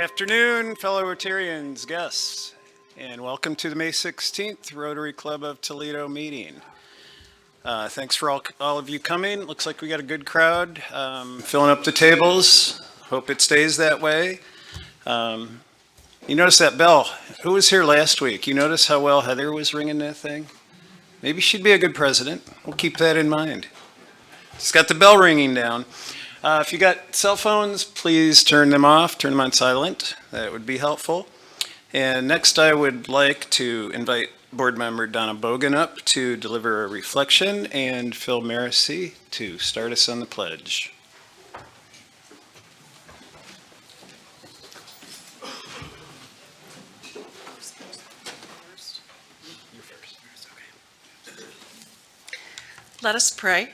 Afternoon, fellow Rotarians, guests, and welcome to the May 16th Rotary Club of Toledo meeting. Thanks for all of you coming. Looks like we got a good crowd filling up the tables. Hope it stays that way. You notice that bell? Who was here last week? You notice how well Heather was ringing that thing? Maybe she'd be a good president. We'll keep that in mind. She's got the bell ringing down. If you got cell phones, please turn them off, turn them on silent. That would be helpful. And next I would like to invite Board Member Donna Bogan up to deliver a reflection and Phil Marissy to start us on the pledge. Let us pray.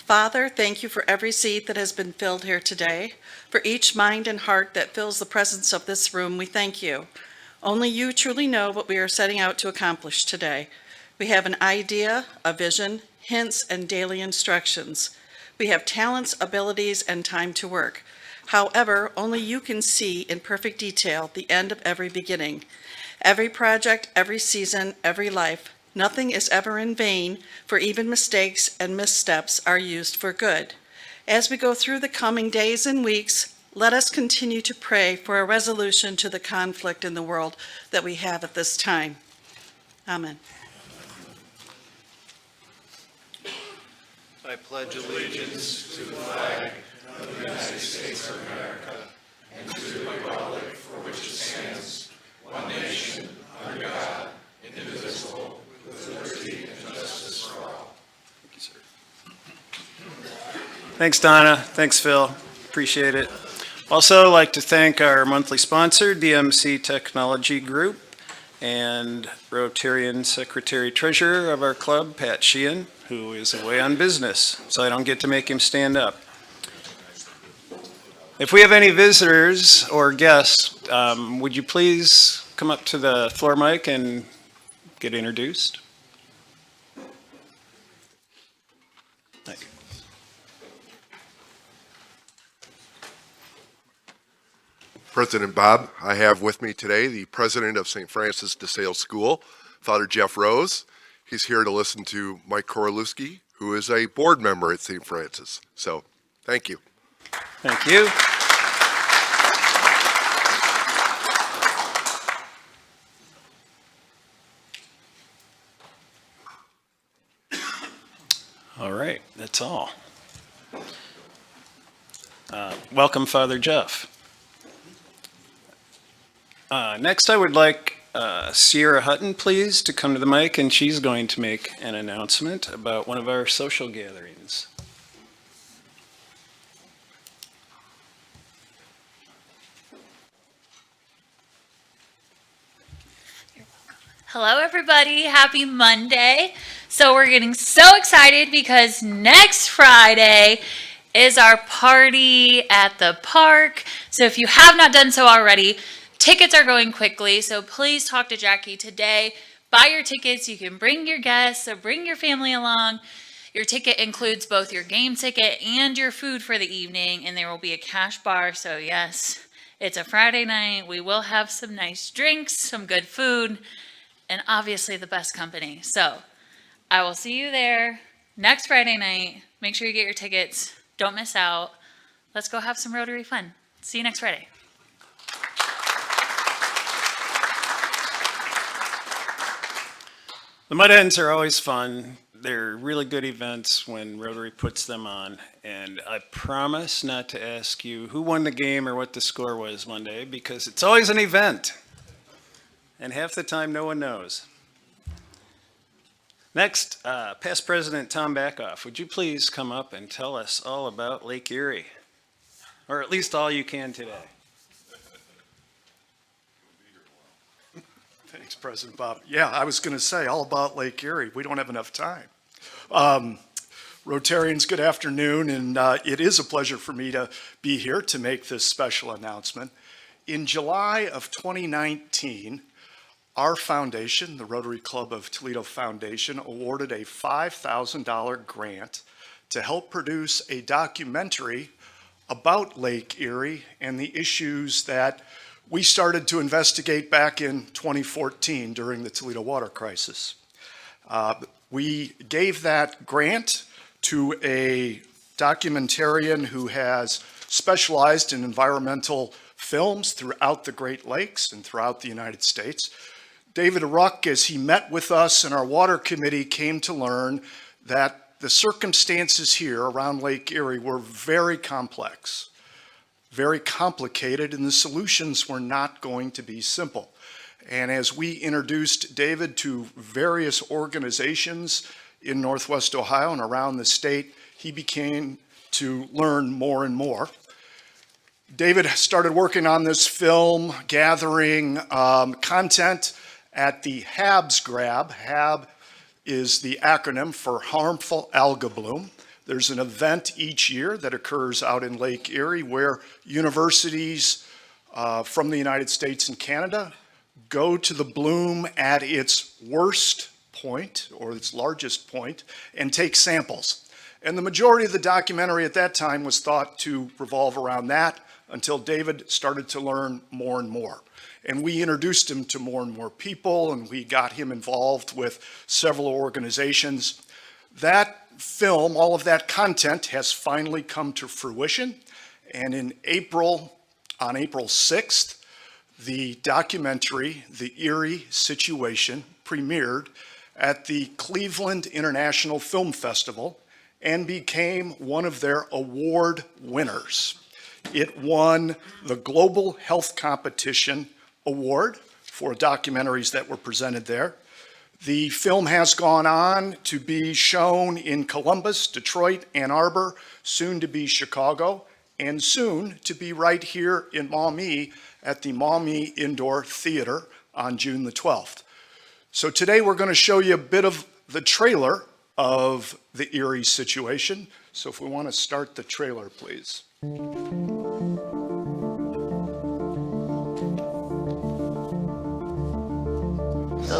Father, thank you for every seat that has been filled here today. For each mind and heart that fills the presence of this room, we thank you. Only you truly know what we are setting out to accomplish today. We have an idea, a vision, hints, and daily instructions. We have talents, abilities, and time to work. However, only you can see in perfect detail the end of every beginning. Every project, every season, every life. Nothing is ever in vain, for even mistakes and missteps are used for good. As we go through the coming days and weeks, let us continue to pray for a resolution to the conflict in the world that we have at this time. Amen. I pledge allegiance to the flag of the United States of America and to the republic for which it stands, one nation, under God, indivisible, with liberty and justice for all. Thank you, sir. Thanks, Donna. Thanks, Phil. Appreciate it. Also, I'd like to thank our monthly sponsor, DMC Technology Group, and Rotarian Secretary Treasurer of our club, Pat Sheehan, who is away on business, so I don't get to make him stand up. If we have any visitors or guests, would you please come up to the floor mic and get introduced? Thank you. President Bob, I have with me today the president of St. Francis de Sales School, Father Jeff Rose. He's here to listen to Mike Koralewski, who is a board member at St. Francis. So, thank you. Thank you. All right, that's all. Welcome, Father Jeff. Next, I would like Sierra Hutton, please, to come to the mic, and she's going to make an announcement about one of our social gatherings. Hello, everybody. Happy Monday. So we're getting so excited because next Friday is our party at the park. So if you have not done so already, tickets are going quickly. So please talk to Jackie today. Buy your tickets. You can bring your guests, so bring your family along. Your ticket includes both your game ticket and your food for the evening, and there will be a cash bar. So yes, it's a Friday night. We will have some nice drinks, some good food, and obviously the best company. So I will see you there next Friday night. Make sure you get your tickets. Don't miss out. Let's go have some Rotary fun. See you next Friday. The Mud Hens are always fun. They're really good events when Rotary puts them on. And I promise not to ask you who won the game or what the score was Monday, because it's always an event. And half the time, no one knows. Next, past President Tom Backoff, would you please come up and tell us all about Lake Erie? Or at least all you can today. Thanks, President Bob. Yeah, I was going to say all about Lake Erie. We don't have enough time. Rotarians, good afternoon, and it is a pleasure for me to be here to make this special announcement. In July of 2019, our foundation, the Rotary Club of Toledo Foundation, awarded a $5,000 grant to help produce a documentary about Lake Erie and the issues that we started to investigate back in 2014 during the Toledo water crisis. We gave that grant to a documentarian who has specialized in environmental films throughout the Great Lakes and throughout the United States. David Ruck, as he met with us in our water committee, came to learn that the circumstances here around Lake Erie were very complex, very complicated, and the solutions were not going to be simple. And as we introduced David to various organizations in Northwest Ohio and around the state, he began to learn more and more. David started working on this film, gathering content at the HABS Grab. HAB is the acronym for Harmful Algal Bloom. There's an event each year that occurs out in Lake Erie where universities from the United States and Canada go to the bloom at its worst point or its largest point and take samples. And the majority of the documentary at that time was thought to revolve around that until David started to learn more and more. And we introduced him to more and more people, and we got him involved with several organizations. That film, all of that content has finally come to fruition. And on April 6th, the documentary, The Erie Situation, premiered at the Cleveland International Film Festival and became one of their award winners. It won the Global Health Competition Award for documentaries that were presented there. The film has gone on to be shown in Columbus, Detroit, Ann Arbor, soon to be Chicago, and soon to be right here in Maumee at the Maumee Indoor Theater on June the 12th. So today we're going to show you a bit of the trailer of The Erie Situation. So if we want to start the trailer, please.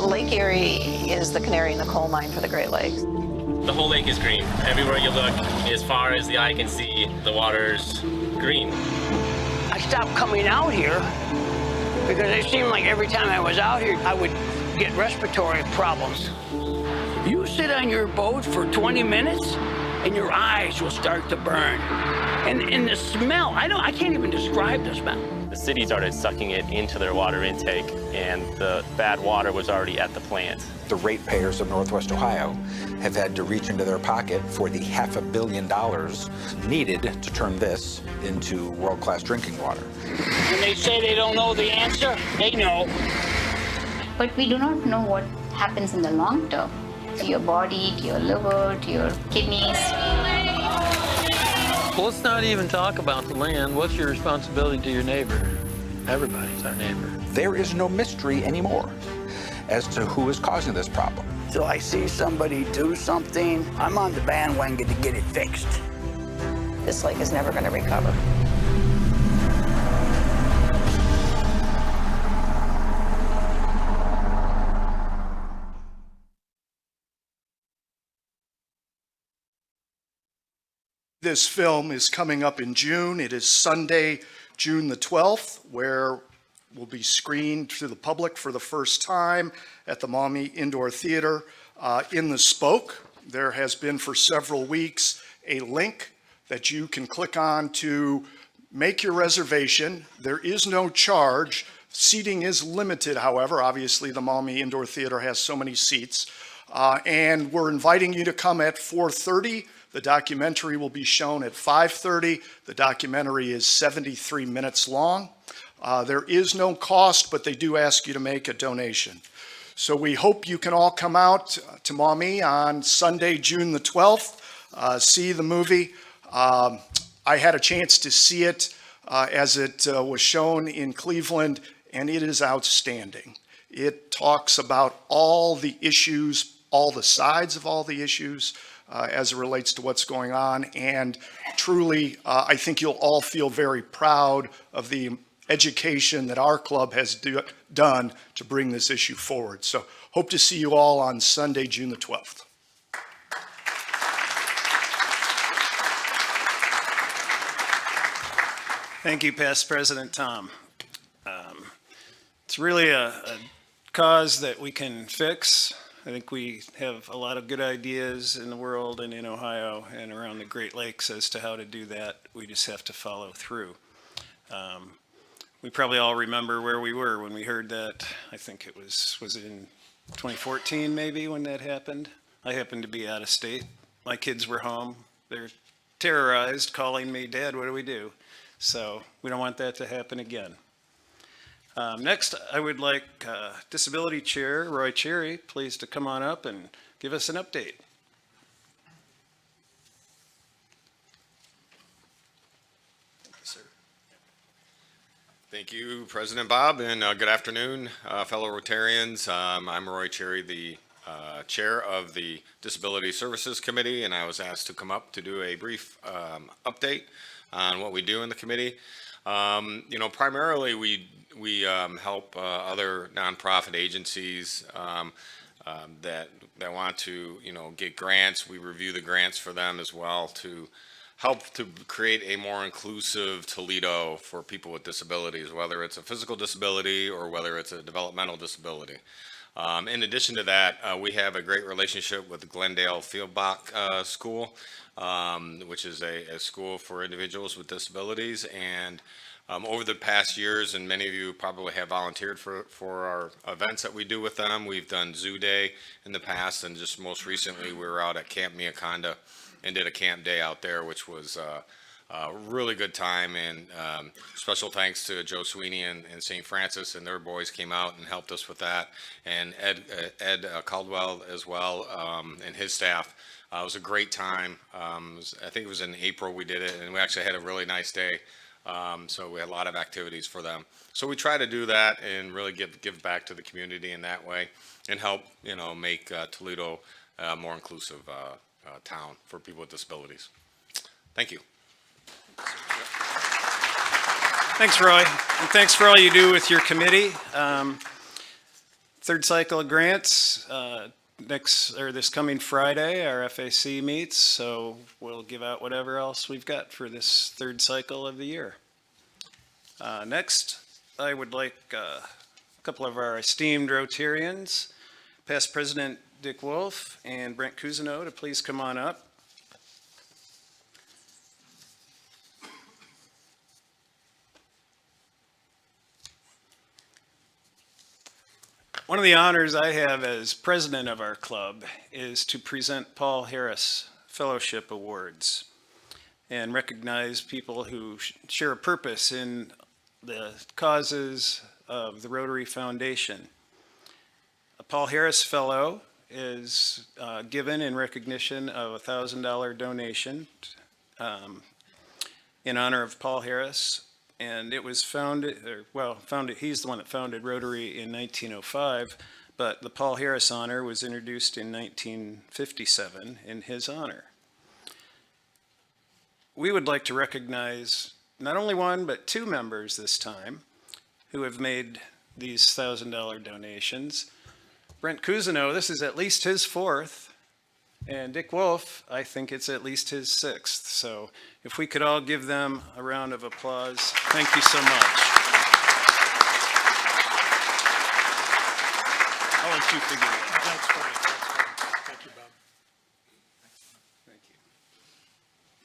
Lake Erie is the canary in the coal mine for the Great Lakes. The whole lake is green. Everywhere you look, as far as the eye can see, the water's green. I stopped coming out here because it seemed like every time I was out here, I would get respiratory problems. You sit on your boat for 20 minutes and your eyes will start to burn. And the smell, I can't even describe the smell. The city started sucking it into their water intake, and the bad water was already at the plant. The ratepayers of Northwest Ohio have had to reach into their pocket for the $500 million needed to turn this into world-class drinking water. When they say they don't know the answer, they know. But we do not know what happens in the long term to your body, to your liver, to your kidneys. Well, let's not even talk about the land. What's your responsibility to your neighbor? Everybody's our neighbor. There is no mystery anymore as to who is causing this problem. Till I see somebody do something, I'm on the bandwagon to get it fixed. This lake is never going to recover. This film is coming up in June. It is Sunday, June the 12th, where will be screened to the public for the first time at the Maumee Indoor Theater in the Spoke. There has been for several weeks a link that you can click on to make your reservation. There is no charge. Seating is limited, however. Obviously, the Maumee Indoor Theater has so many seats. And we're inviting you to come at 4:30. The documentary will be shown at 5:30. The documentary is 73 minutes long. There is no cost, but they do ask you to make a donation. So we hope you can all come out to Maumee on Sunday, June the 12th, see the movie. I had a chance to see it as it was shown in Cleveland, and it is outstanding. It talks about all the issues, all the sides of all the issues, as it relates to what's going on. And truly, I think you'll all feel very proud of the education that our club has done to bring this issue forward. So hope to see you all on Sunday, June the 12th. Thank you, Past President Tom. It's really a cause that we can fix. I think we have a lot of good ideas in the world and in Ohio and around the Great Lakes as to how to do that. We just have to follow through. We probably all remember where we were when we heard that. I think it was it in 2014 maybe when that happened? I happened to be out of state. My kids were home. They're terrorized, calling me, "Dad, what do we do?" So we don't want that to happen again. Next, I would like Disability Chair Roy Cherry, please, to come on up and give us an update. Thank you, sir. Thank you, President Bob, and good afternoon, fellow Rotarians. I'm Roy Cherry, the Chair of the Disability Services Committee, and I was asked to come up to do a brief update on what we do in the committee. Primarily we help other nonprofit agencies that want to, get grants. We review the grants for them as well to help to create a more inclusive Toledo for people with disabilities, whether it's a physical disability or whether it's a developmental disability. In addition to that, we have a great relationship with the Glendale Fieldbach School, which is a school for individuals with disabilities. And over the past years, and many of you probably have volunteered for our events that we do with them. We've done Zoo Day in the past, and just most recently we were out at Camp Miaconda and did a camp day out there, which was a really good time. And special thanks to Joe Sweeney and St. Francis, and their boys came out and helped us with that. And Ed Caldwell as well, and his staff. It was a great time. I think it was in April we did it, and we actually had a really nice day. So we had a lot of activities for them. So we try to do that and really give back to the community in that way and help, make Toledo a more inclusive town for people with disabilities. Thank you. Thanks, Roy, and thanks for all you do with your committee. Third cycle of grants, this coming Friday, our FAC meets, so we'll give out whatever else we've got for this third cycle of the year. Next, I would like a couple of our esteemed Rotarians, Past President Dick Wolf and Brent Cousineau, to please come on up. One of the honors I have as president of our club is to present Paul Harris Fellowship Awards and recognize people who share a purpose in the causes of the Rotary Foundation. A Paul Harris Fellow is given in recognition of a $1,000 donation in honor of Paul Harris. And it was he's the one that founded Rotary in 1905, but the Paul Harris honor was introduced in 1957 in his honor. We would like to recognize not only one, but two members this time who have made these $1,000 donations. Brent Cousineau, this is at least his fourth, and Dick Wolf, I think it's at least his sixth. So if we could all give them a round of applause. Thank you so much. I'll let you figure it out. That's great. Thank you, Bob. Thank you.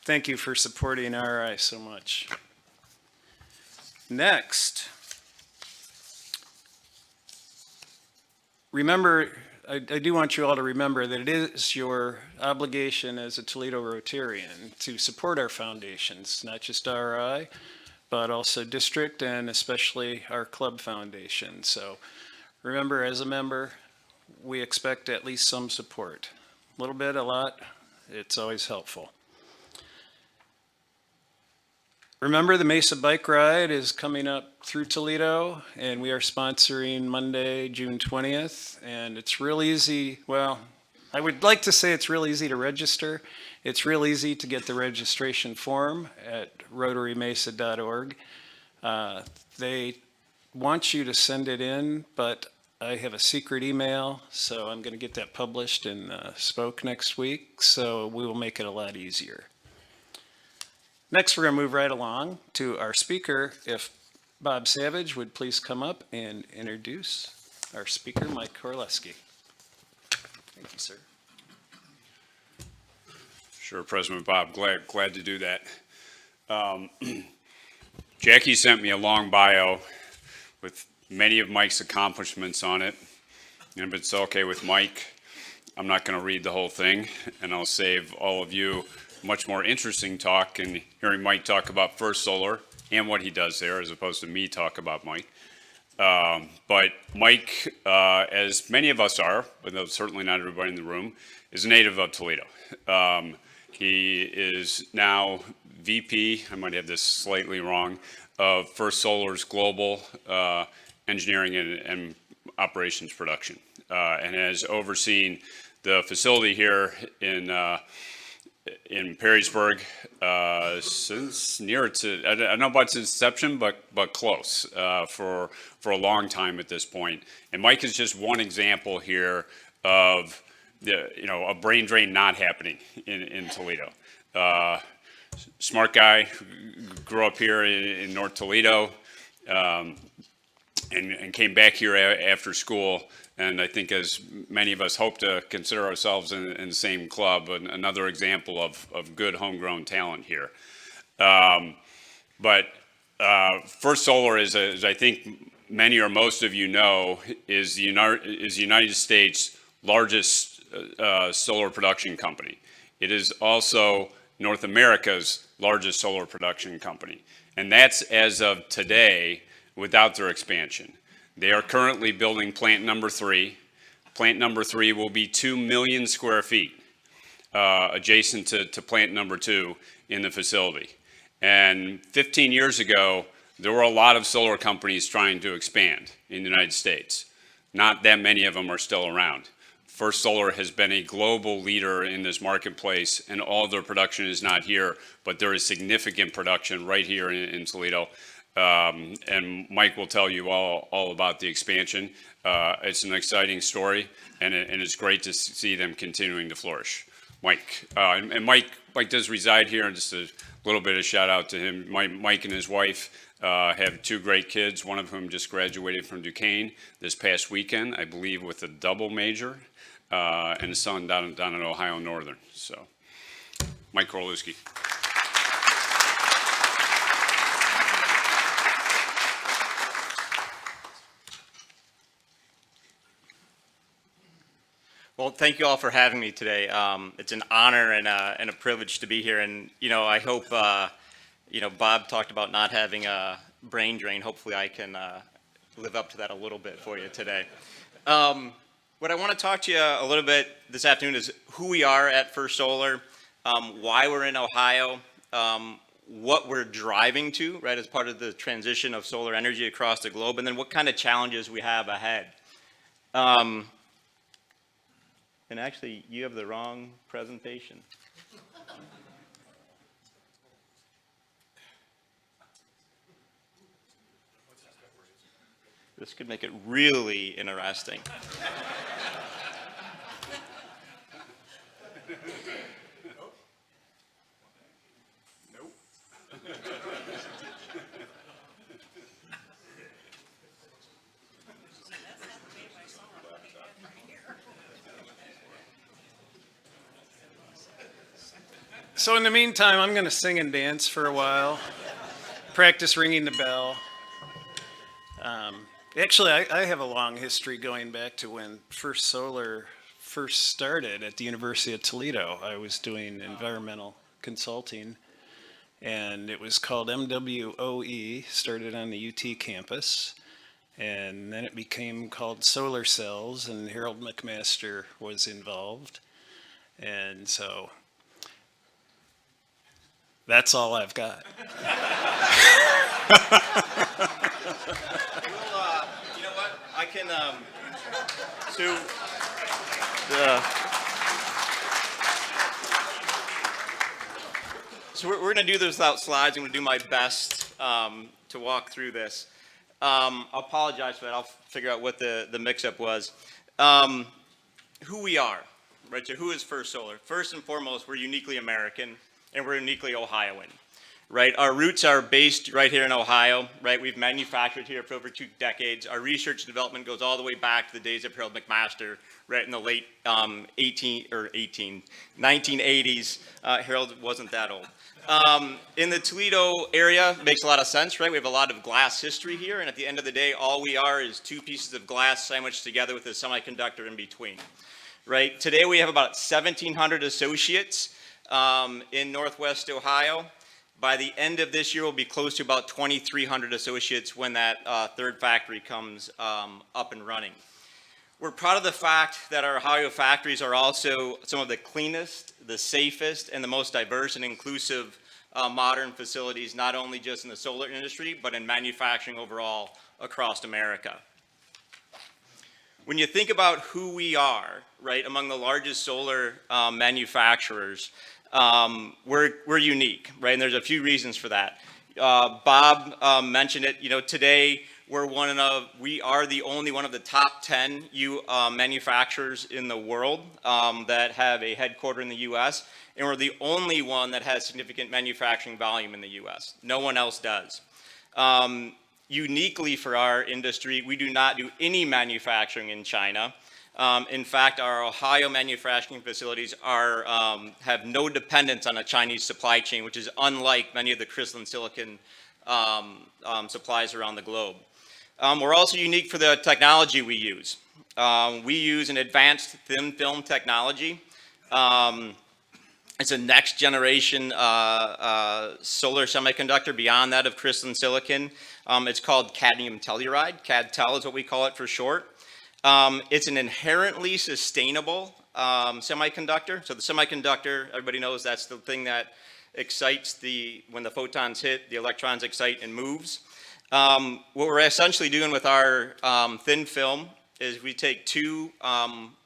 Thank you for supporting RI so much. Next, remember, I do want you all to remember that it is your obligation as a Toledo Rotarian to support our foundations, not just RI, but also district and especially our club foundation. So remember, as a member, we expect at least some support. A little bit, a lot, it's always helpful. Remember, the Mesa Bike Ride is coming up through Toledo, and we are sponsoring Monday, June 20th, and it's real easy. Well, I would like to say it's real easy to register. It's real easy to get the registration form at rotarymesa.org. They want you to send it in, but I have a secret email, so I'm going to get that published in Spoke next week, so we will make it a lot easier. Next, we're going to move right along to our speaker. If Bob Savage would please come up and introduce our speaker, Mike Koralewski. Thank you, sir. Sure, President Bob, glad to do that. Jackie sent me a long bio with many of Mike's accomplishments on it. And if it's okay with Mike, I'm not going to read the whole thing, and I'll save all of you much more interesting talk and hearing Mike talk about First Solar and what he does there, as opposed to me talk about Mike. But Mike, as many of us are, but certainly not everybody in the room, is a native of Toledo. He is now VP, I might have this slightly wrong, of First Solar's global engineering and operations production, and has overseen the facility here in Perrysburg since near to, I don't know about its inception, but close, for a long time at this point. And Mike is just one example here of a brain drain not happening in Toledo. Smart guy, grew up here in North Toledo, and came back here after school. And I think, as many of us hope to consider ourselves in the same club, another example of good homegrown talent here. But First Solar is, as I think many or most of you know, is the United States' largest solar production company. It is also North America's largest solar production company. And that's as of today, without their expansion. They are currently building plant number 3. Plant number 3 will be 2 million square feet adjacent to plant number 2 in the facility. And 15 years ago, there were a lot of solar companies trying to expand in the United States. Not that many of them are still around. First Solar has been a global leader in this marketplace, and all of their production is not here, but there is significant production right here in Toledo. And Mike will tell you all about the expansion. It's an exciting story, and it's great to see them continuing to flourish. Mike, and Mike does reside here, and just a little bit of shout out to him. Mike and his wife have 2 great kids, one of whom just graduated from Duquesne this past weekend, I believe with a double major, and a son down in Ohio Northern. So, Mike Koralewski. Well, thank you all for having me today. It's an honor and a privilege to be here. And, I hope, Bob talked about not having a brain drain. Hopefully I can live up to that a little bit for you today. What I want to talk to you a little bit this afternoon is who we are at First Solar, why we're in Ohio, what we're driving to, right, as part of the transition of solar energy across the globe, and then what kind of challenges we have ahead. And actually, you have the wrong presentation. This could make it really interesting. Nope. So in the meantime, I'm going to sing and dance for a while, practice ringing the bell. Actually, I have a long history going back to when First Solar first started at the University of Toledo. I was doing environmental consulting, and it was called MWOE, started on the UT campus, and then it became called Solar Cells, and Harold McMaster was involved. And so that's all I've got. You know what? I can, so we're going to do this without slides. I'm going to do my best to walk through this. I'll apologize for that. I'll figure out what the mix-up was. Who we are, right? So who is First Solar? First and foremost, we're uniquely American, and we're uniquely Ohioan. right? Our roots are based right here in Ohio, right? We've manufactured here for over 2 decades. Our research and development goes all the way back to the days of Harold McMaster, right in the late 1980s. Harold wasn't that old. In the Toledo area, makes a lot of sense, right? We have a lot of glass history here, and at the end of the day, all we are is 2 pieces of glass sandwiched together with a semiconductor in between, right? Today we have about 1,700 associates in Northwest Ohio. By the end of this year, we'll be close to about 2,300 associates when that 3rd factory comes up and running. We're proud of the fact that our Ohio factories are also some of the cleanest, the safest, and the most diverse and inclusive modern facilities, not only just in the solar industry, but in manufacturing overall across America. When you think about who we are, right, among the largest solar manufacturers, we're unique, right? And there's a few reasons for that. Bob mentioned it, you know, today we are the only one of the top 10 manufacturers in the world that have a headquarter in the U.S., and we're the only one that has significant manufacturing volume in the U.S. No one else does. Uniquely for our industry, we do not do any manufacturing in China. In fact, our Ohio manufacturing facilities have no dependence on a Chinese supply chain, which is unlike many of the crystalline silicon supplies around the globe. We're also unique for the technology we use. We use an advanced thin film technology. It's a next generation solar semiconductor beyond that of crystalline silicon. It's called cadmium telluride. CadTel is what we call it for short. It's an inherently sustainable semiconductor. So the semiconductor, everybody knows that's the thing that excites when the photons hit, the electrons excite and moves. What we're essentially doing with our thin film is we take 2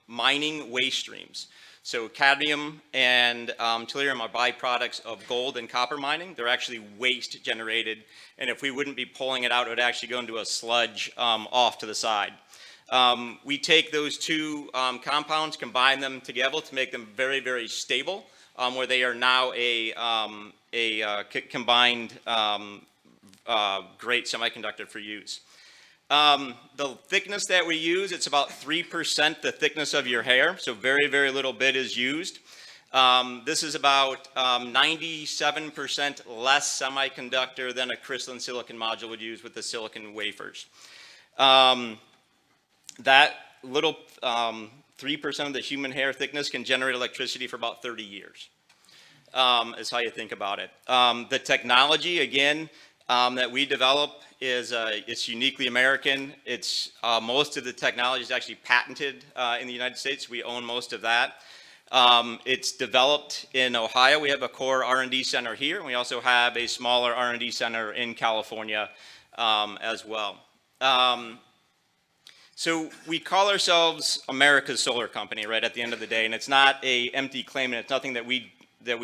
mining waste streams. So cadmium and tellurium are byproducts of gold and copper mining. They're actually waste generated, and if we wouldn't be pulling it out, it would actually go into a sludge off to the side. We take those 2 compounds, combine them together to make them very, very stable, where they are now a combined great semiconductor for use. The thickness that we use, it's about 3% the thickness of your hair, so very, very little bit is used. This is about 97% less semiconductor than a crystalline silicon module would use with the silicon wafers. That little 3% of the human hair thickness can generate electricity for about 30 years, is how you think about it. The technology, again, that we develop it's uniquely American. It's most of the technology is actually patented in the United States. We own most of that. It's developed in Ohio. We have a core R&D center here, and we also have a smaller R&D center in California as well. So we call ourselves America's solar company, right, at the end of the day, and it's not an empty claim, and it's nothing that we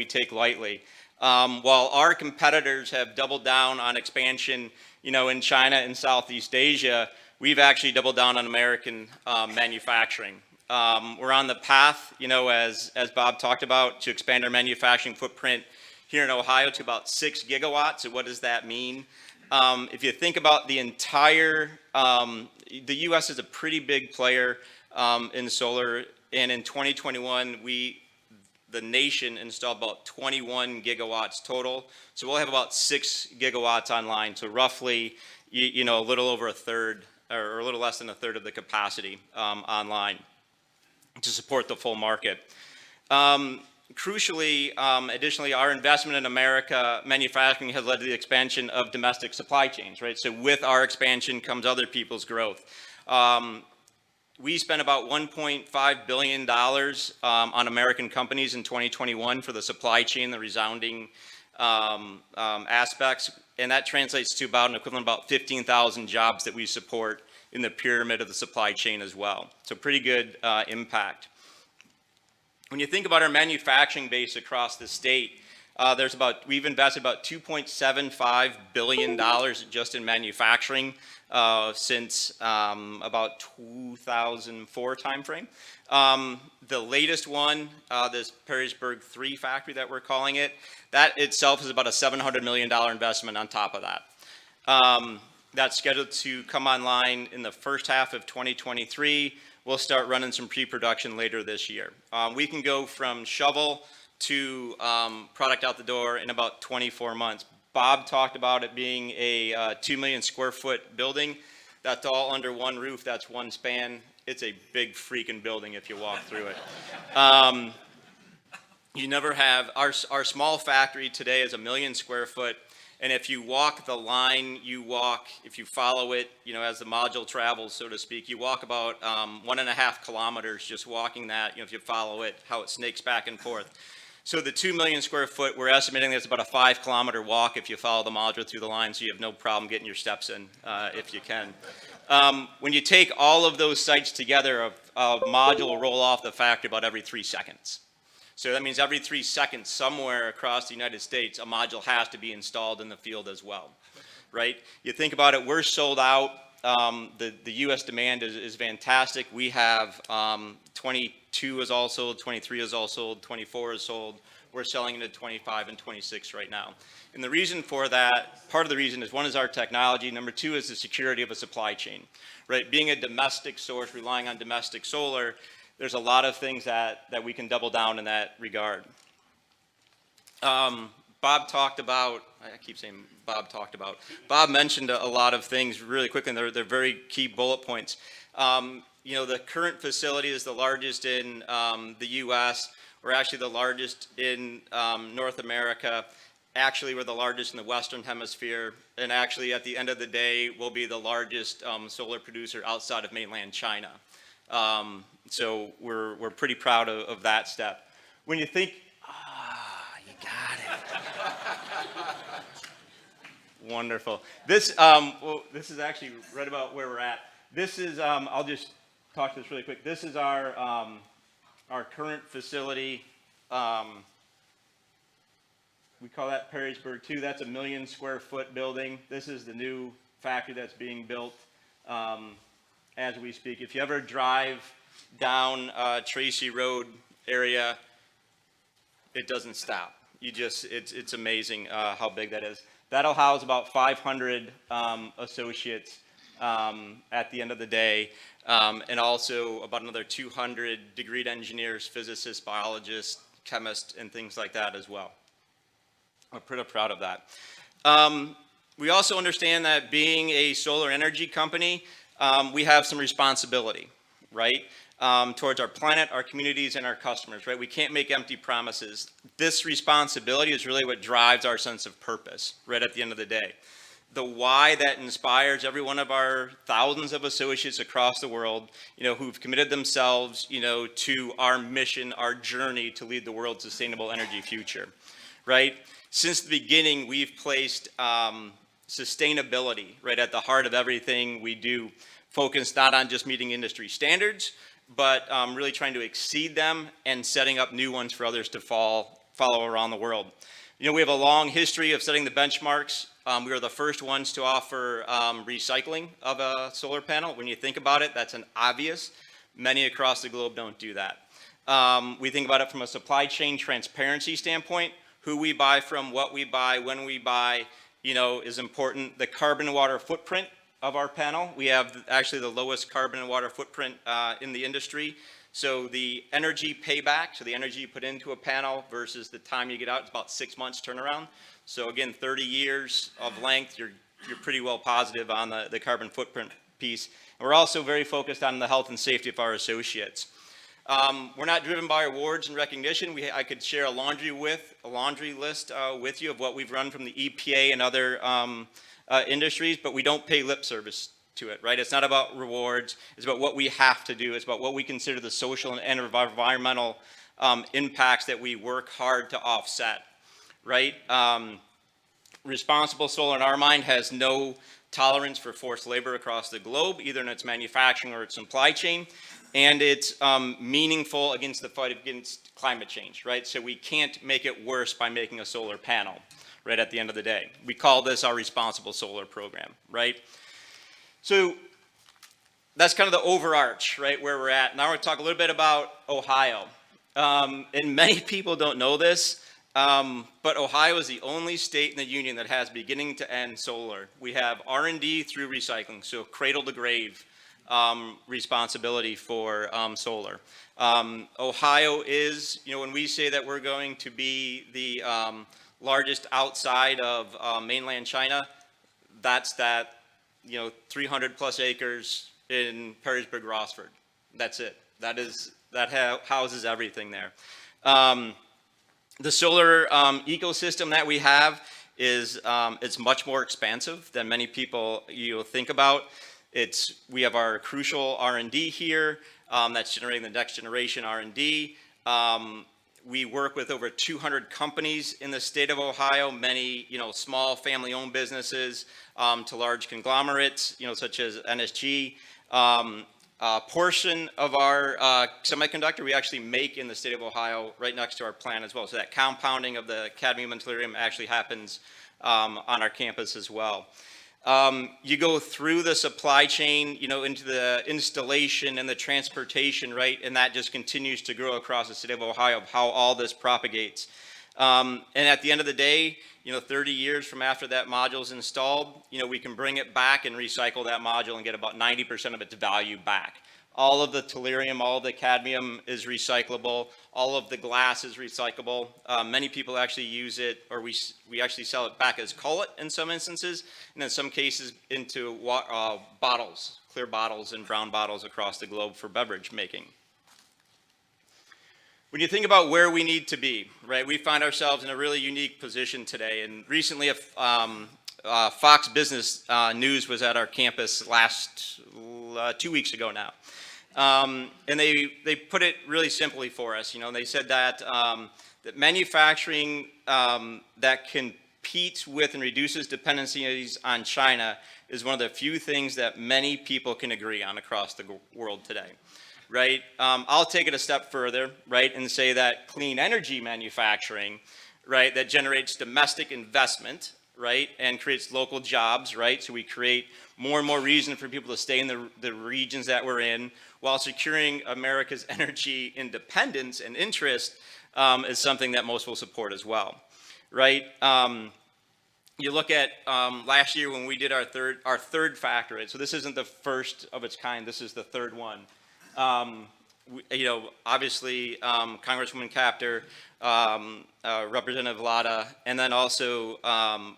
take lightly. While our competitors have doubled down on expansion, you know, in China and Southeast Asia, we've actually doubled down on American manufacturing. We're on the path, you know, as Bob talked about, to expand our manufacturing footprint here in Ohio to about 6 gigawatts. So what does that mean? If you think about the entire, the U.S. is a pretty big player in solar, and in 2021, the nation installed about 21 gigawatts total. So we'll have about 6 gigawatts online. So roughly, you know, a little over a third, or a little less than a third of the capacity online to support the full market. Crucially, additionally, our investment in America manufacturing has led to the expansion of domestic supply chains, right? So with our expansion comes other people's growth. We spent about $1.5 billion on American companies in 2021 for the supply chain, the resounding aspects, and that translates to about an equivalent of about 15,000 jobs that we support in the pyramid of the supply chain as well. So pretty good impact. When you think about our manufacturing base across the state, we've invested about $2.75 billion just in manufacturing since about 2004 timeframe. The latest one, this Perrysburg 3 factory that we're calling it, that itself is about a $700 million investment on top of that. That's scheduled to come online in the first half of 2023. We'll start running some pre-production later this year. We can go from shovel to product out the door in about 24 months. Bob talked about it being a 2 million square foot building. That's all under one roof. That's one span. It's a big freaking building if you walk through it. You never have, our small factory today is 1 million square foot. And if you walk the line, if you follow it, as the module travels, so to speak, you walk about 1.5 kilometers just walking that, if you follow it, how it snakes back and forth. So the 2 million square foot, we're estimating that's about a 5 kilometer walk if you follow the module through the line, so you have no problem getting your steps in if you can. When you take all of those sites together, a module will roll off the factory about every 3 seconds. So that means every 3 seconds somewhere across the United States, a module has to be installed in the field as well, right? You think about it, we're sold out. The U.S. demand is fantastic. We have 22 is all sold, 23 is all sold, 24 is sold. We're selling into 25 and 26 right now. And the reason for that, part of the reason is, one is our technology. Number two is the security of a supply chain, right? Being a domestic source, relying on domestic solar, there's a lot of things that we can double down in that regard. Bob talked about, I keep saying Bob talked about, Bob mentioned a lot of things really quickly, and they're very key bullet points. The current facility is the largest in the U.S. We're actually the largest in North America. Actually, we're the largest in the Western Hemisphere, and actually at the end of the day, we'll be the largest solar producer outside of mainland China. So we're pretty proud of that step. When you think, you got it. Wonderful. This is actually right about where we're at. This is, I'll just talk to this really quick. This is our current facility. We call that Perrysburg 2. That's a 1 million square foot building. This is the new factory that's being built as we speak. If you ever drive down Tracy Road area, it doesn't stop. It's amazing how big that is. That'll house about 500 associates at the end of the day, and also about another 200 degreed engineers, physicists, biologists, chemists, and things like that as well. We're pretty proud of that. We also understand that being a solar energy company, we have some responsibility, right? Towards our planet, our communities, and our customers, right? We can't make empty promises. This responsibility is really what drives our sense of purpose, right at the end of the day. The why that inspires every one of our thousands of associates across the world, who've committed themselves, to our mission, our journey to lead the world's sustainable energy future, right? Since the beginning, we've placed sustainability right at the heart of everything we do, focused not on just meeting industry standards, but really trying to exceed them and setting up new ones for others to follow around the world. We have a long history of setting the benchmarks. We were the first ones to offer recycling of a solar panel. When you think about it, that's an obvious. Many across the globe don't do that. We think about it from a supply chain transparency standpoint. Who we buy from, what we buy, when we buy, is important. The carbon and water footprint of our panel. We have actually the lowest carbon and water footprint in the industry. So the energy payback, so the energy you put into a panel versus the time you get out, it's about 6 months turnaround. So again, 30 years of length, you're pretty well positive on the carbon footprint piece. And we're also very focused on the health and safety of our associates. We're not driven by awards and recognition. I could share a laundry list with you of what we've run from the EPA and other industries, but we don't pay lip service to it, right? It's not about rewards. It's about what we have to do. It's about what we consider the social and environmental impacts that we work hard to offset, right? Responsible solar, in our mind, has no tolerance for forced labor across the globe, either in its manufacturing or its supply chain. And it's meaningful against the fight against climate change, right? So we can't make it worse by making a solar panel, right, at the end of the day. We call this our responsible solar program, right? So that's kind of the overarch, right, where we're at. Now we're going to talk a little bit about Ohio. And many people don't know this, but Ohio is the only state in the union that has beginning to end solar. We have R&D through recycling, so cradle to grave responsibility for solar. Ohio is, when we say that we're going to be the largest outside of mainland China, that's that, 300 plus acres in Perrysburg, Rossford. That's it. That houses everything there. The solar ecosystem that we have is it's much more expansive than many people think about. We have our crucial R&D here that's generating the next generation R&D. We work with over 200 companies in the state of Ohio, many small family-owned businesses to large conglomerates, such as NSG. A portion of our semiconductor we actually make in the state of Ohio right next to our plant as well. So that compounding of the cadmium and tellurium actually happens on our campus as well. You go through the supply chain, into the installation and the transportation, right? And that just continues to grow across the state of Ohio of how all this propagates. And at the end of the day, 30 years from after that module is installed, we can bring it back and recycle that module and get about 90% of its value back. All of the tellurium, all of the cadmium is recyclable. All of the glass is recyclable. Many people actually use it, or we actually sell it back as cullet in some instances, and in some cases into bottles, clear bottles and brown bottles across the globe for beverage making. When you think about where we need to be, right, we find ourselves in a really unique position today. And recently, Fox Business News was at our campus 2 weeks ago now. And they put it really simply for us. They said that that manufacturing that competes with and reduces dependencies on China is one of the few things that many people can agree on across the world today. Right? I'll take it a step further, right, and say that clean energy manufacturing, right, that generates domestic investment, right, and creates local jobs, right, so we create more and more reason for people to stay in the regions that we're in while securing America's energy independence and interest is something that most will support as well, right? You look at last year when we did our third factor, right? So this isn't the first of its kind, this is the third one. Obviously, Congresswoman Capter, Representative Lada, and then also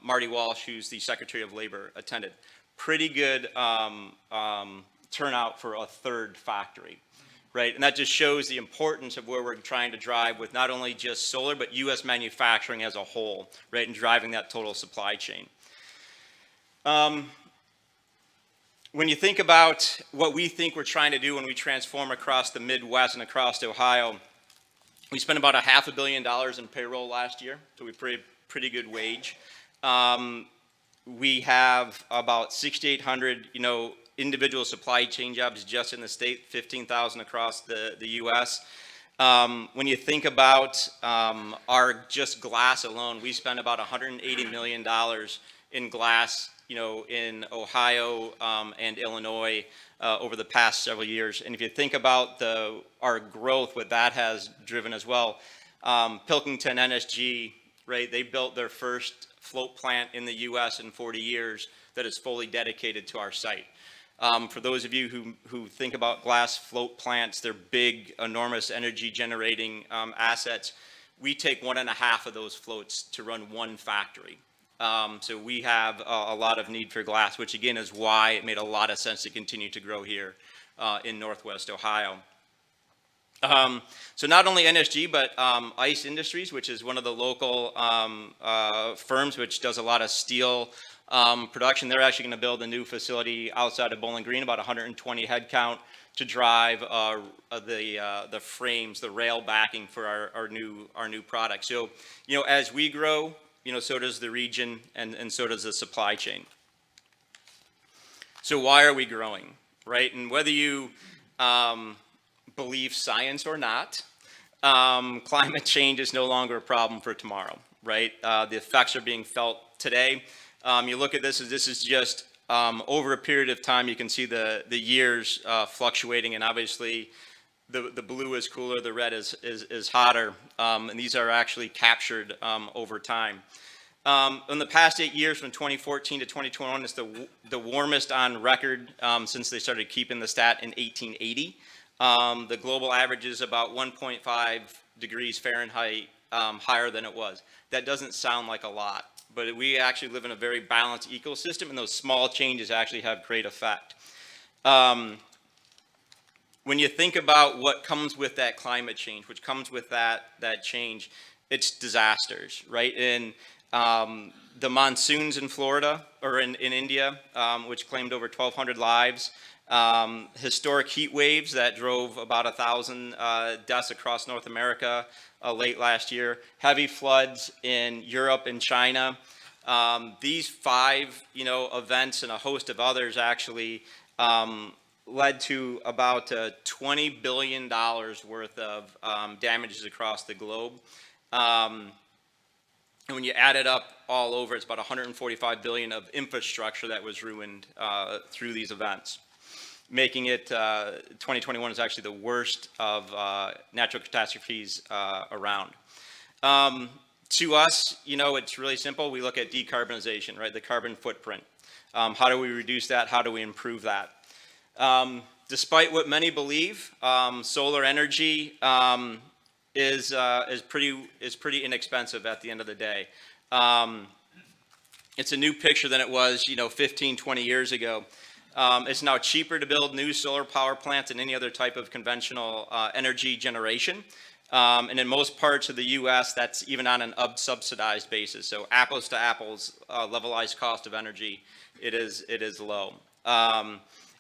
Marty Walsh, who's the Secretary of Labor, attended. Pretty good turnout for a third factory, right? And that just shows the importance of where we're trying to drive with not only just solar, but U.S. manufacturing as a whole, right, and driving that total supply chain. When you think about what we think we're trying to do when we transform across the Midwest and across Ohio, we spent about $500 million in payroll last year, so we pretty good wage. We have about 6,800, individual supply chain jobs just in the state, 15,000 across the U.S. When you think about our just glass alone, we spent about $180 million in glass, in Ohio and Illinois over the past several years. And if you think about our growth, what that has driven as well, Pilkington NSG, right, they built their first float plant in the U.S. in 40 years that is fully dedicated to our site. For those of you who think about glass float plants, they're big, enormous energy generating assets. We take 1.5 of those floats to run one factory. So we have a lot of need for glass, which again is why it made a lot of sense to continue to grow here in Northwest Ohio. So not only NSG, but ICE Industries, which is one of the local firms which does a lot of steel production. They're actually going to build a new facility outside of Bowling Green, about 120 headcount, to drive the frames, the rail backing for our new product. So, as we grow, so does the region and so does the supply chain. So why are we growing, right? And whether you believe science or not, climate change is no longer a problem for tomorrow, right? The effects are being felt today. You look at this as this is just over a period of time, you can see the years fluctuating, and obviously the blue is cooler, the red is hotter, and these are actually captured over time. In the past 8 years, from 2014 to 2021, it's the warmest on record since they started keeping the stat in 1880. The global average is about 1.5 degrees Fahrenheit higher than it was. That doesn't sound like a lot, but we actually live in a very balanced ecosystem, and those small changes actually have great effect. When you think about what comes with that climate change, which comes with that change, it's disasters, right? And the monsoons in Florida, or in India, which claimed over 1,200 lives, historic heat waves that drove about 1,000 deaths across North America late last year, heavy floods in Europe and China. These 5, events and a host of others actually led to about $20 billion worth of damages across the globe. And when you add it up all over, it's about $145 billion of infrastructure that was ruined through these events, making it 2021 is actually the worst of natural catastrophes around. To us, it's really simple. We look at decarbonization, right? The carbon footprint. How do we reduce that? How do we improve that? Despite what many believe, solar energy is pretty inexpensive at the end of the day. It's a new picture than it was, 15, 20 years ago. It's now cheaper to build new solar power plants than any other type of conventional energy generation. And in most parts of the U.S., that's even on an subsidized basis. So apples to apples, levelized cost of energy, it is low.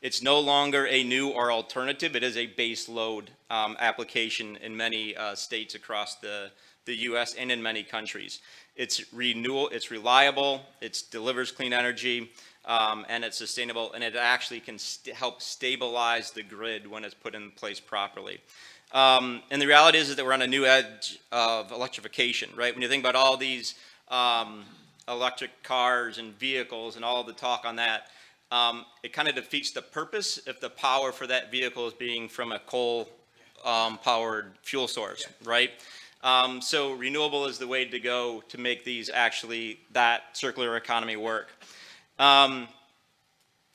It's no longer a new or alternative. It is a base load application in many states across the U.S. and in many countries. It's renewable, it's reliable, it delivers clean energy, and it's sustainable, and it actually can help stabilize the grid when it's put in place properly. And the reality is that we're on a new edge of electrification, right? When you think about all these electric cars and vehicles and all the talk on that, it kind of defeats the purpose if the power for that vehicle is being from a coal powered fuel source, right? So renewable is the way to go to make these actually that circular economy work.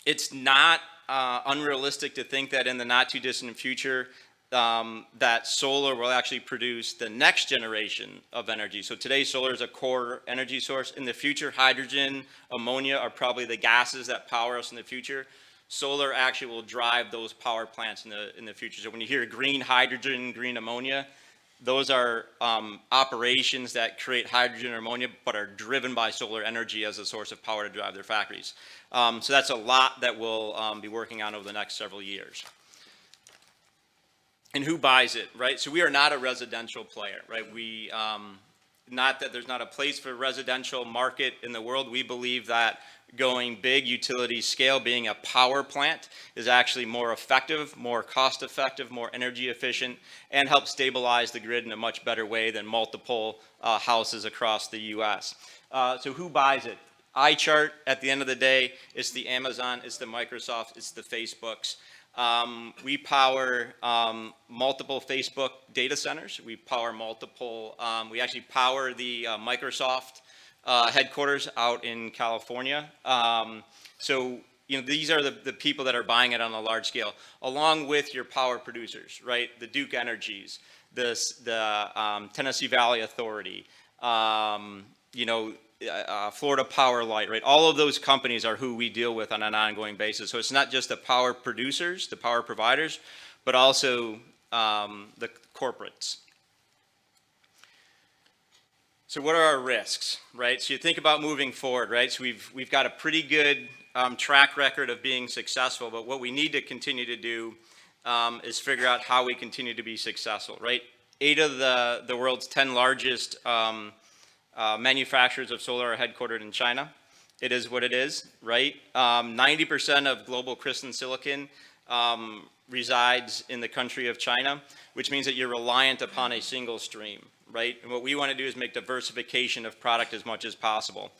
It's not unrealistic to think that in the not too distant future that solar will actually produce the next generation of energy. So today solar is a core energy source. In the future, hydrogen, ammonia are probably the gases that power us in the future. Solar actually will drive those power plants in the future. So when you hear green hydrogen, green ammonia, those are operations that create hydrogen or ammonia but are driven by solar energy as a source of power to drive their factories. So that's a lot that we'll be working on over the next several years. And who buys it, right? So we are not a residential player, right? We, not that there's not a place for residential market in the world. We believe that going big utility scale, being a power plant, is actually more effective, more cost effective, more energy efficient, and helps stabilize the grid in a much better way than multiple houses across the U.S. So who buys it? iChart, at the end of the day, it's the Amazon, it's the Microsoft, it's the Facebooks. We power multiple Facebook data centers. We power multiple, we actually power the Microsoft headquarters out in California. So, these are the people that are buying it on a large scale, along with your power producers, right? The Duke Energies, the Tennessee Valley Authority, Florida Power Light, right? All of those companies are who we deal with on an ongoing basis. So it's not just the power producers, the power providers, but also the corporates. So what are our risks, right? So you think about moving forward, right? So we've got a pretty good track record of being successful, but what we need to continue to do is figure out how we continue to be successful, right? 8 of the world's 10 largest manufacturers of solar are headquartered in China. It is what it is, right? 90% of global crystalline silicon resides in the country of China, which means that you're reliant upon a single stream, right? And what we want to do is make diversification of product as much as possible.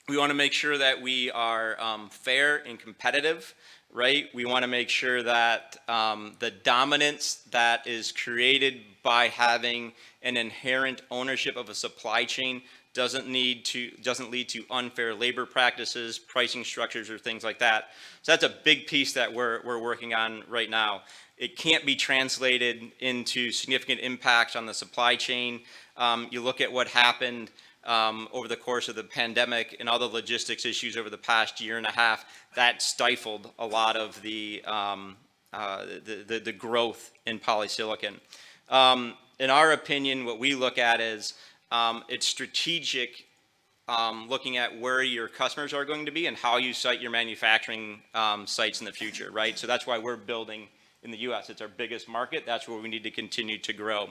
We want to make sure that we are fair and competitive, right? We want to make sure that the dominance that is created by having an inherent ownership of a supply chain doesn't lead to unfair labor practices, pricing structures, or things like that. So that's a big piece that we're working on right now. It can't be translated into significant impacts on the supply chain. You look at what happened over the course of the pandemic and all the logistics issues over the past year and a half, that stifled a lot of the growth in polysilicon. In our opinion, what we look at is it's strategic, looking at where your customers are going to be and how you site your manufacturing sites in the future, right? So that's why we're building in the U.S. It's our biggest market. That's where we need to continue to grow.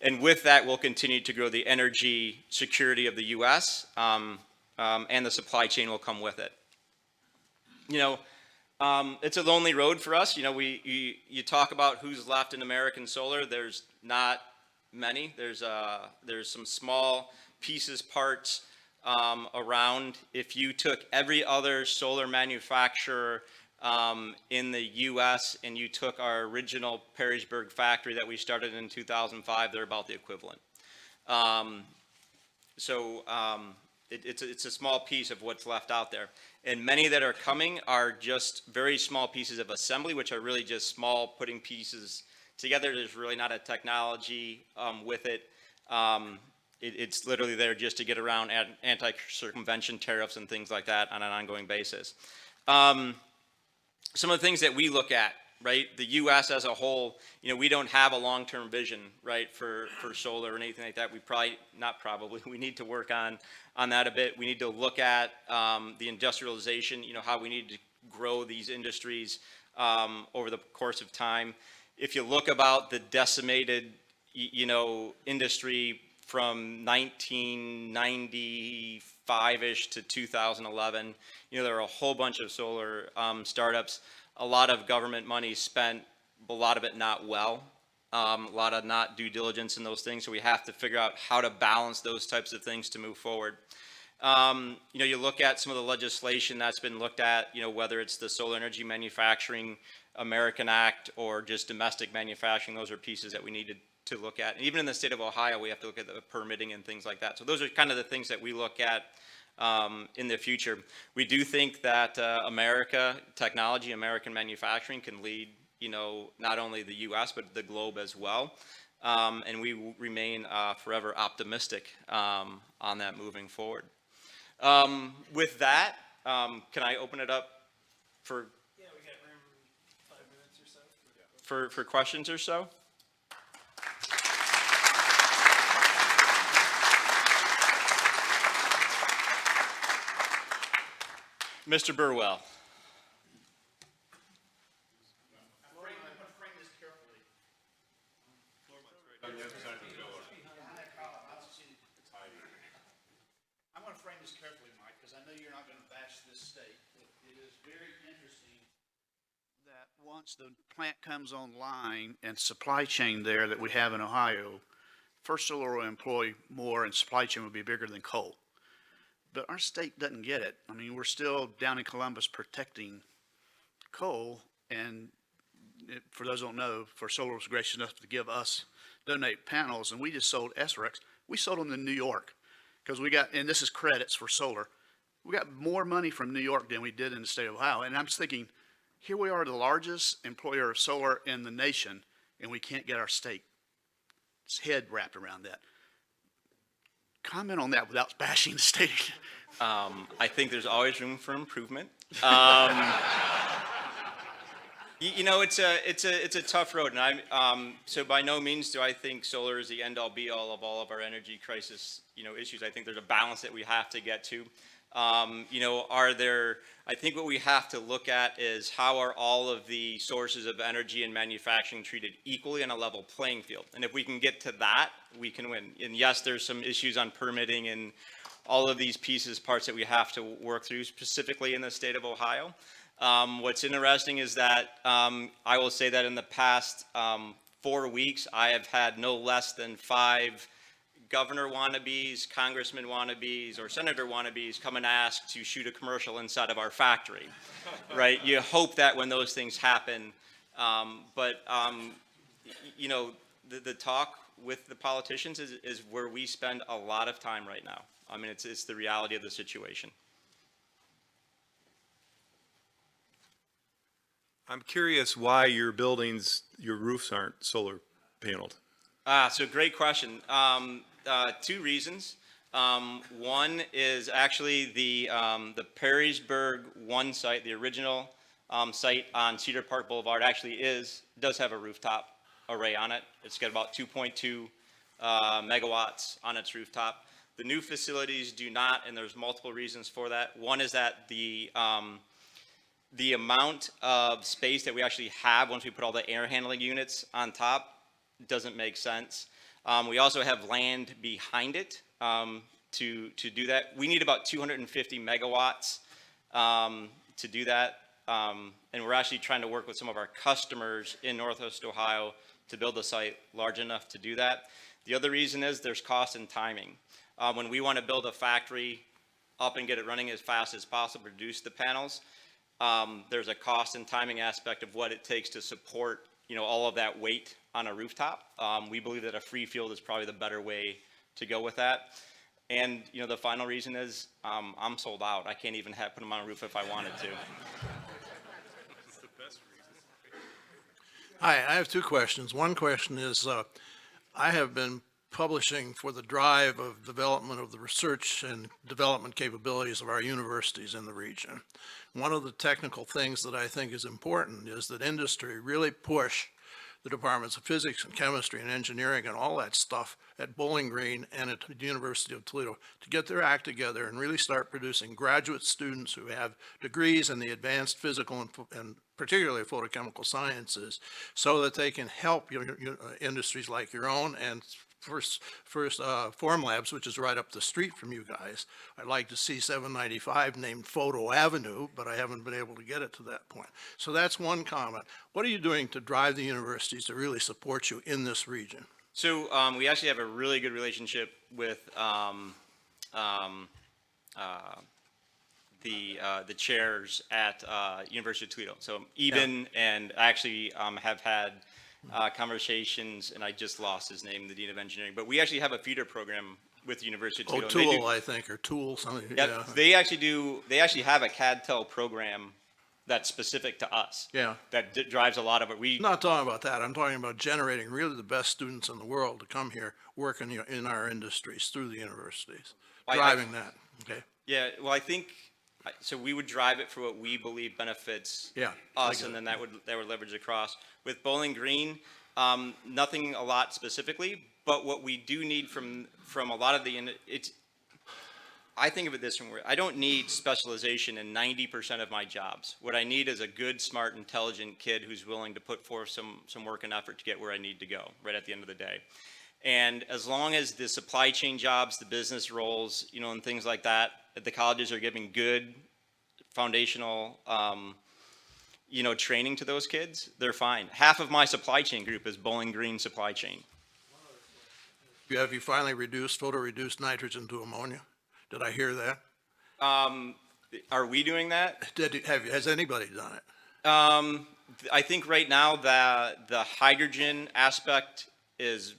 And with that, we'll continue to grow the energy security of the U.S. And the supply chain will come with it. You know, it's a lonely road for us. You know, you talk about who's left in American solar. There's not many. There's some small pieces, parts around. If you took every other solar manufacturer in the U.S. and you took our original Perrysburg factory that we started in 2005, they're about the equivalent. It's a small piece of what's left out there. And many that are coming are just very small pieces of assembly, which are really just small putting pieces together. There's really not a technology with it. It's literally there just to get around anti-circumvention tariffs and things like that on an ongoing basis. Some of the things that we look at, right? The U.S. as a whole, you know, we don't have a long-term vision, right, for solar or anything like that. We need to work on that a bit. We need to look at the industrialization, you know, how we need to grow these industries over the course of time. If you look about the decimated, you know, industry from 1995-ish to 2011, you know, there are a whole bunch of solar startups, a lot of government money spent, a lot of it not well, a lot of not due diligence in those things. So we have to figure out how to balance those types of things to move forward. You know, you look at some of the legislation that's been looked at, you know, whether it's the Solar Energy Manufacturing American Act or just domestic manufacturing, those are pieces that we need to look at. And even in the state of Ohio, we have to look at the permitting and things like that. So those are kind of the things that we look at in the future. We do think that American manufacturing can lead, you know, not only the U.S. but the globe as well. And we remain forever optimistic on that moving forward. With that, can I open it up for? Yeah, we got room 5 minutes or so. For questions or so? Mr. Burwell. I'm going to frame this carefully, Mike, because I know you're not going to bash this state. It is very interesting that once the plant comes online and supply chain there that we have in Ohio, First Solar will employ more and supply chain will be bigger than coal. But our state doesn't get it. I mean, we're still down in Columbus protecting coal, and for those who don't know, First Solar was gracious enough to give us, donate panels, and we just sold SREX. We sold them in New York because we got, and this is credits for solar, we got more money from New York than we did in the state of Ohio. And I'm just thinking, here we are, the largest employer of solar in the nation, and we can't get our state's head wrapped around that. Comment on that without bashing the state. I think there's always room for improvement. You know, it's a tough road, and so by no means do I think solar is the end-all be-all of all of our energy crisis, you know, issues. I think there's a balance that we have to get to. You know, I think what we have to look at is how are all of the sources of energy and manufacturing treated equally on a level playing field. And if we can get to that, we can win. And yes, there's some issues on permitting and all of these parts that we have to work through, specifically in the state of Ohio. What's interesting is that I will say that in the past 4 weeks, I have had no less than 5 governor wannabes, congressman wannabes, or senator wannabes come and ask to shoot a commercial inside of our factory, right? You hope that when those things happen, you know, the talk with the politicians is where we spend a lot of time right now. I mean, it's the reality of the situation. I'm curious why your buildings, your roofs aren't solar paneled. So great question. Two reasons. One is actually the Perrysburg 1 site, the original site on Cedar Park Boulevard actually does have a rooftop array on it. It's got about 2.2 megawatts on its rooftop. The new facilities do not, and there's multiple reasons for that. One is that the amount of space that we actually have once we put all the air handling units on top doesn't make sense. We also have land behind it to do that. We need about 250 megawatts to do that. And we're actually trying to work with some of our customers in Northwest Ohio to build a site large enough to do that. The other reason is there's cost and timing. When we want to build a factory up and get it running as fast as possible, produce the panels, there's a cost and timing aspect of what it takes to support, you know, all of that weight on a rooftop. We believe that a free field is probably the better way to go with that. And, you know, the final reason is I'm sold out. I can't even put them on a roof if I wanted to. Hi, I have two questions. One question is, I have been publishing for the drive of development of the research and development capabilities of our universities in the region. One of the technical things that I think is important is that industry really push the departments of physics and chemistry and engineering and all that stuff at Bowling Green and at the University of Toledo to get their act together and really start producing graduate students who have degrees in the advanced physical and particularly photochemical sciences, so that they can help industries like your own and First Form Labs, which is right up the street from you guys. I'd like to see 795 named Photo Avenue, but I haven't been able to get it to that point. So that's one comment. What are you doing to drive the universities to really support you in this region? So we actually have a really good relationship with the chairs at University of Toledo. So Eben and actually have had conversations, and I just lost his name, the Dean of Engineering, but we actually have a feeder program with the University of Toledo. Tool, I think, or Tool, something. Yeah. They actually have a CAD-TEL program that's specific to us. Yeah. That drives a lot of it. I'm not talking about that. I'm talking about generating really the best students in the world to come here, work in our industries through the universities, driving that. Okay. Yeah. Well, I think so. We would drive it for what we believe benefits us, and then that would leverage across. With Bowling Green, nothing a lot specifically, but what we do need from a lot of I think of it this way: I don't need specialization in 90% of my jobs. What I need is a good, smart, intelligent kid who's willing to put forth some work and effort to get where I need to go right at the end of the day. And as long as the supply chain jobs, the business roles, you know, and things like that, the colleges are giving good foundational training to those kids, they're fine. Half of my supply chain group is Bowling Green supply chain. Have you finally photo-reduced nitrogen to ammonia? Did I hear that? Are we doing that? Has anybody done it? I think right now the hydrogen aspect is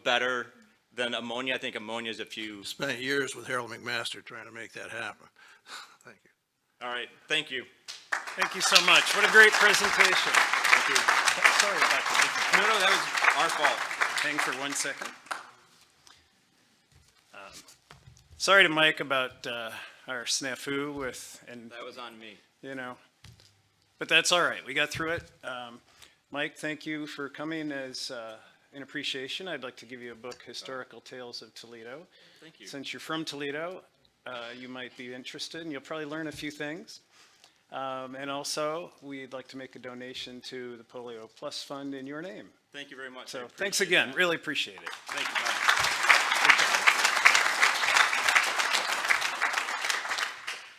better than ammonia. I think ammonia is a few. Spent years with Harold McMaster trying to make that happen. Thank you. All right. Thank you. Thank you so much. What a great presentation. Thank you. Sorry about that. No, that was our fault. Hang for 1 second. Sorry to Mike about our snafu that was on me. You know, but that's all right. We got through it. Mike, thank you for coming as in appreciation. I'd like to give you a book, Historical Tales of Toledo. Thank you. Since you're from Toledo, you might be interested, and you'll probably learn a few things. And also, we'd like to make a donation to the Polio Plus Fund in your name. Thank you very much. So thanks again. Really appreciate it. Thank you, Bob.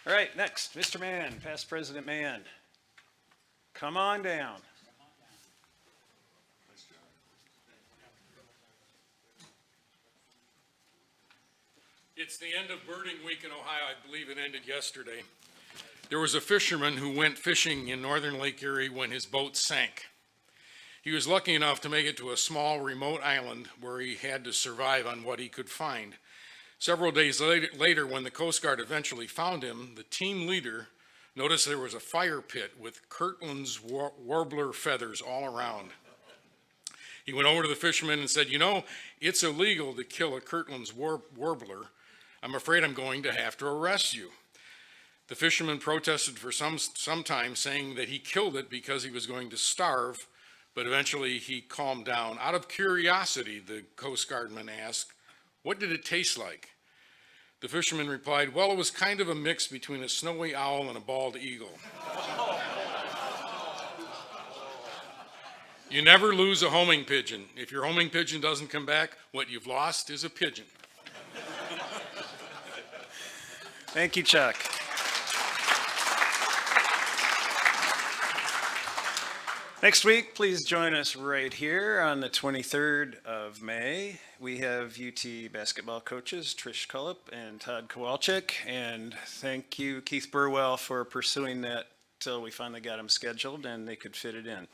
All right, next, Mr. Mann, past President Mann. Come on down. It's the end of birding week in Ohio. I believe it ended yesterday. There was a fisherman who went fishing in northern Lake Erie when his boat sank. He was lucky enough to make it to a small remote island where he had to survive on what he could find. Several days later, when the Coast Guard eventually found him, the team leader noticed there was a fire pit with Kirtland's warbler feathers all around. He went over to the fisherman and said, "You know, it's illegal to kill a Kirtland's warbler. I'm afraid I'm going to have to arrest you." The fisherman protested for some time, saying that he killed it because he was going to starve, but eventually he calmed down. Out of curiosity, the Coast Guardman asked, "What did it taste like?" The fisherman replied, "Well, it was kind of a mix between a snowy owl and a bald eagle." You never lose a homing pigeon. If your homing pigeon doesn't come back, what you've lost is a pigeon. Thank you, Chuck. Next week, please join us right here on the 23rd of May. We have UT basketball coaches Trish Cullup and Todd Kowalczyk, and thank you, Keith Burwell, for pursuing that till we finally got them scheduled and they could fit it in.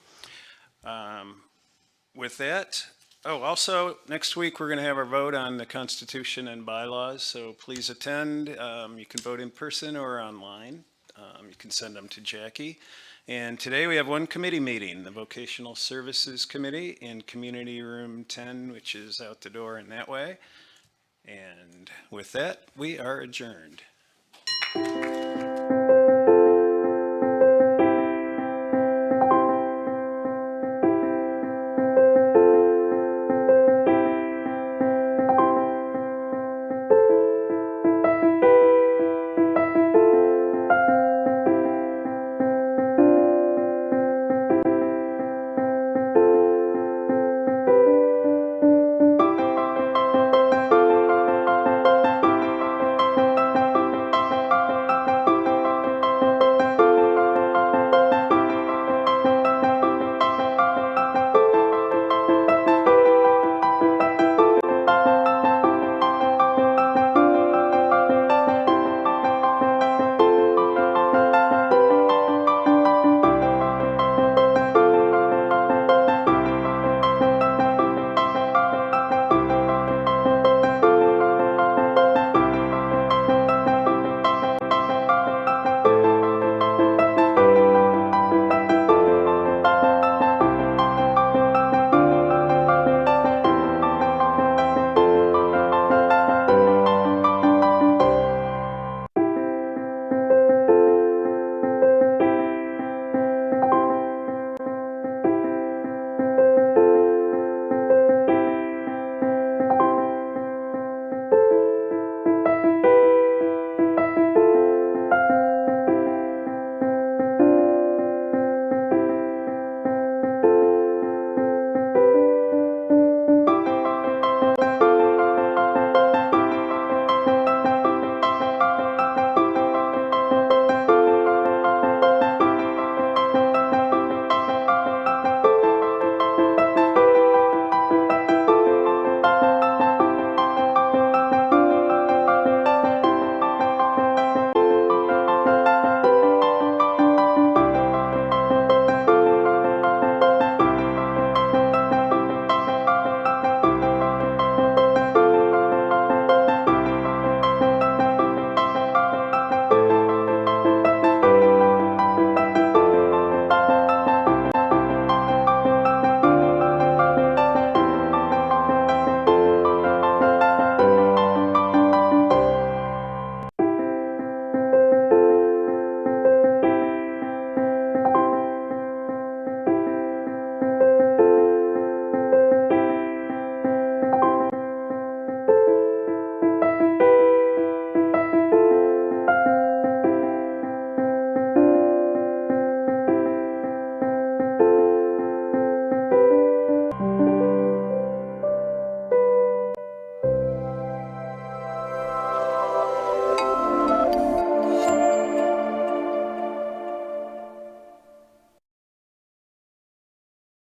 With that, also next week we're going to have our vote on the Constitution and bylaws, so please attend. You can vote in person or online. You can send them to Jackie. And today we have one committee meeting, the Vocational Services Committee in Community Room 10, which is out the door in that way. And with that, we are adjourned.